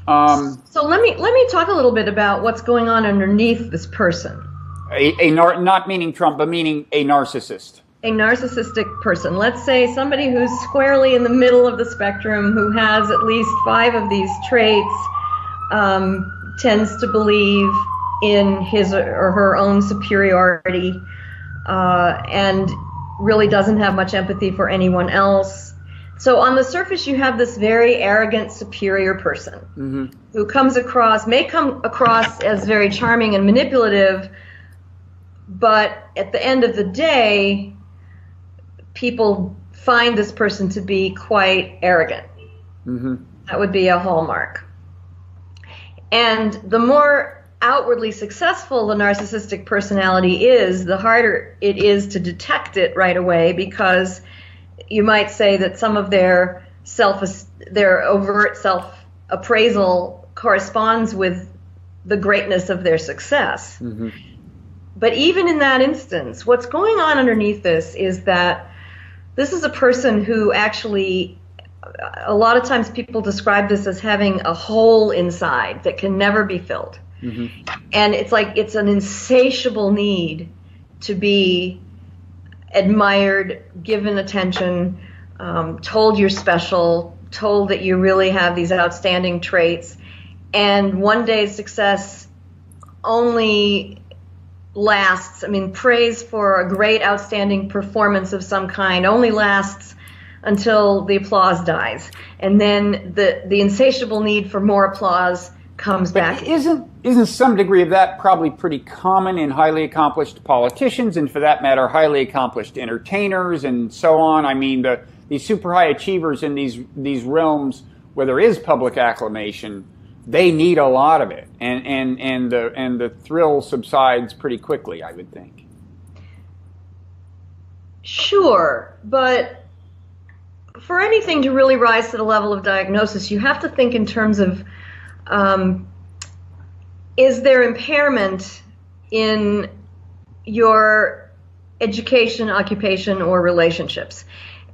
So let me talk a little bit about what's going on underneath this person. Not meaning Trump, but meaning a narcissist. A narcissistic person. Let's say somebody who's squarely in the middle of the spectrum, who has at least 5 of these traits, tends to believe in his or her own superiority, and really doesn't have much empathy for anyone else. So on the surface, you have this very arrogant, superior person who may come across as very charming and manipulative, but at the end of the day, people find this person to be quite arrogant. That would be a hallmark. And the more outwardly successful the narcissistic personality is, the harder it is to detect it right away, because you might say that some of their overt self-appraisal corresponds with the greatness of their success. But even in that instance, what's going on underneath this is that this is a person who actually, a lot of times people describe this as having a hole inside that can never be filled. And it's like it's an insatiable need to be admired, given attention, told you're special, told that you really have these outstanding traits. And one day's success only lasts, praise for a great, outstanding performance of some kind only lasts until the applause dies. And then the insatiable need for more applause comes back. Isn't some degree of that probably pretty common in highly accomplished politicians, and for that matter, highly accomplished entertainers and so on? These super high achievers in these realms where there is public acclamation, they need a lot of it, and the thrill subsides pretty quickly, I would think. Sure, but for anything to really rise to the level of diagnosis, you have to think in terms of is there impairment in your education, occupation, or relationships?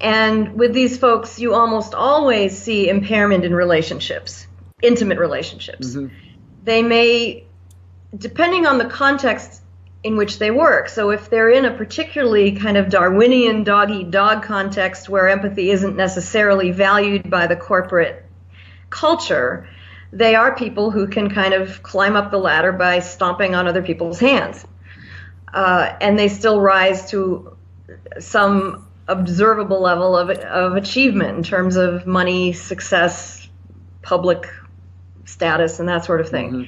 And with these folks, you almost always see impairment in relationships. Intimate relationships. They may, depending on the context in which they work. So if they're in a particularly kind of Darwinian dog-eat-dog context where empathy isn't necessarily valued by the corporate culture, they are people who can kind of climb up the ladder by stomping on other people's hands. And they still rise to some observable level of achievement in terms of money, success, public status, and that sort of thing.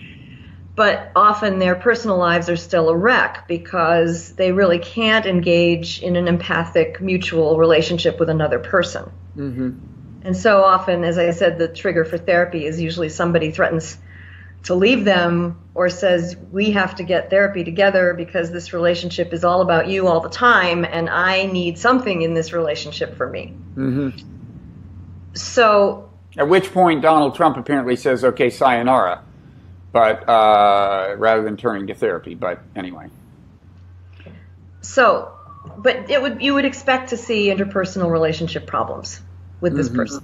But often their personal lives are still a wreck because they really can't engage in an empathic, mutual relationship with another person. And so often, as I said, the trigger for therapy is usually somebody threatens to leave them or says, we have to get therapy together because this relationship is all about you all the time, and I need something in this relationship for me. So at which point Donald Trump apparently says, okay, sayonara, but rather than turning to therapy. But anyway. So, but you would expect to see interpersonal relationship problems with this person.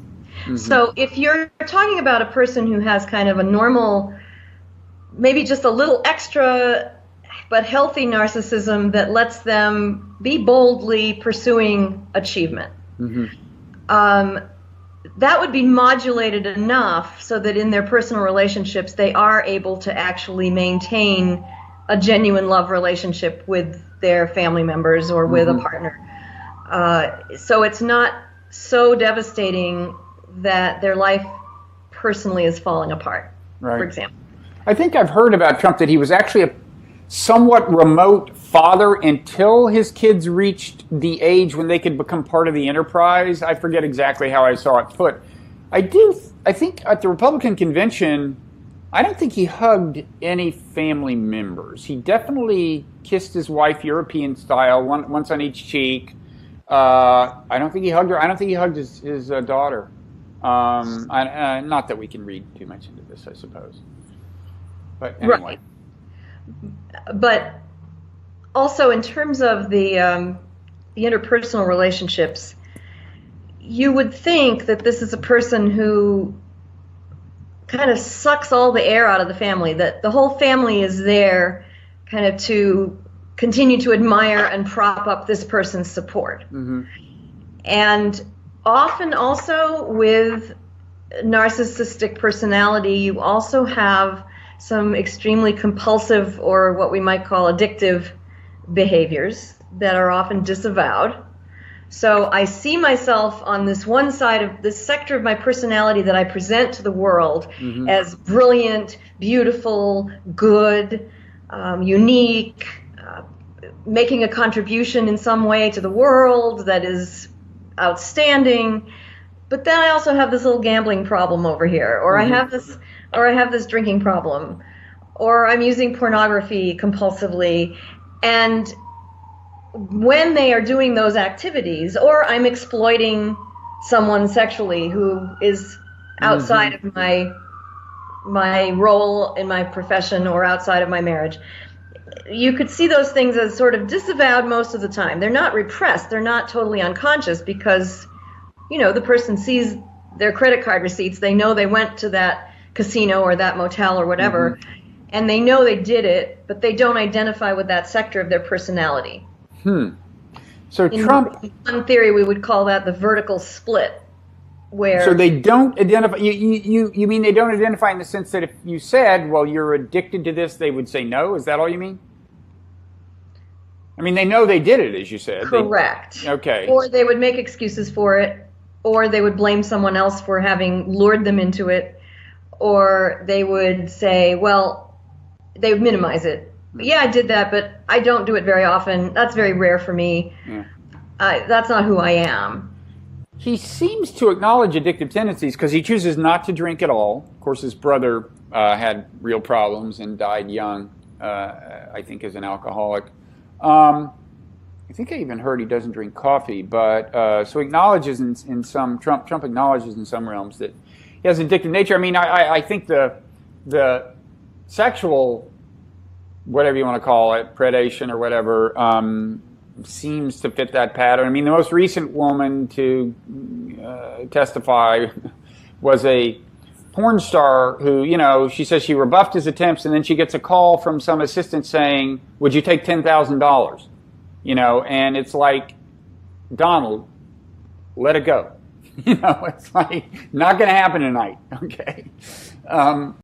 So if you're talking about a person who has kind of a normal, maybe just a little extra but healthy narcissism that lets them be boldly pursuing achievement, that would be modulated enough so that in their personal relationships they are able to actually maintain a genuine love relationship with their family members or with a partner. So it's not so devastating that their life personally is falling apart, for example. I think I've heard about Trump that he was actually a somewhat remote father until his kids reached the age when they could become part of the enterprise. I forget exactly how I saw it put. I think at the Republican convention, I don't think he hugged any family members. He definitely kissed his wife European style, once on each cheek. I don't think he hugged her. I don't think he hugged his daughter. Not that we can read too much into this, I suppose. But anyway. Right. But also in terms of the interpersonal relationships, you would think that this is a person who kind of sucks all the air out of the family, that the whole family is there kind of to continue to admire and prop up this person's support. Mm-hmm. And often also with narcissistic personality, you also have some extremely compulsive, or what we might call addictive, behaviors that are often disavowed. So I see myself on this one side of this sector of my personality that I present to the world mm-hmm. as brilliant, beautiful, good, unique, making a contribution in some way to the world that is outstanding. But then I also have this little gambling problem over here, or mm-hmm. I have this drinking problem, or I'm using pornography compulsively. And when they are doing those activities, or I'm exploiting someone sexually who is outside mm-hmm. of my role in my profession or outside of my marriage, you could see those things as sort of disavowed most of the time. They're not repressed. They're not totally unconscious because, the person sees their credit card receipts. They know they went to that casino or that motel or whatever, mm-hmm. and they know they did it, but they don't identify with that sector of their personality. So Trump, in one theory, we would call that the vertical split, where so they don't identify. You mean they don't identify in the sense that if you said, "Well, you're addicted to this," they would say no? Is that all you mean? I mean, they know they did it, as you said. Correct. Okay. Or they would make excuses for it, or they would blame someone else for having lured them into it, or they would say, well, they would minimize it. Yeah, I did that, but I don't do it very often. That's very rare for me. Yeah. That's not who I am. He seems to acknowledge addictive tendencies because he chooses not to drink at all. Of course, his brother had real problems and died young, I think, as an alcoholic. I think I even heard he doesn't drink coffee, but so he acknowledges in some, Trump acknowledges in some realms that he has an addictive nature. I mean, I think the sexual, whatever you want to call it, predation or whatever, seems to fit that pattern. I mean, the most recent woman to testify was a porn star who, she says she rebuffed his attempts, and then she gets a call from some assistant saying, would you take $10,000? And it's like, Donald, let it go. It's like, not going to happen tonight. Okay.